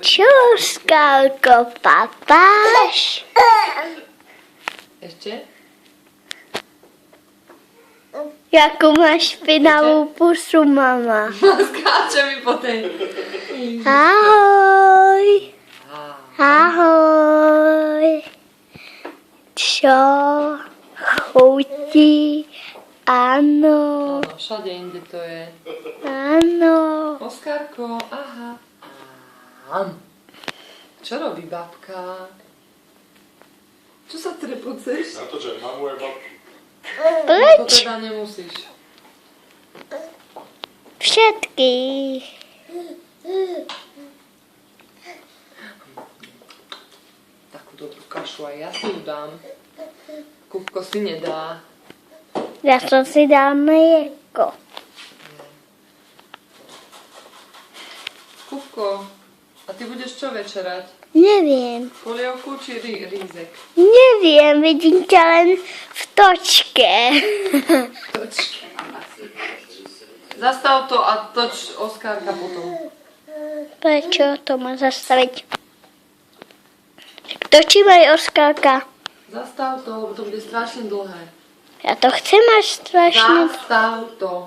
Čo, Oskárko, papáš? Ešte? Jakú máš špinavú pusu, mama? Skáče mi po tej. Ahoj. Ahoj. Čo chutí? Áno. Áno, všade inde to je. Áno. Oskárko, aha. Ám. Čo robí babka? Čo sa trepoceš? Na to, že mamu je babku. To Preč? teda nemusíš. Všetkých. Takú dobrú kašu aj ja si ju dám. Kúbko si nedá. Ja som si dal mlieko. Kúbko, a ty budeš čo večerať? Neviem. Polievku či rízek? Neviem, vidím ťa len v točke. Zastav to a toč Oskárka potom. Prečo to má zastaviť? Točím aj Oskárka. Zastav to, lebo to bude strašne dlhé. Ja to chcem až strašne. Zastav to.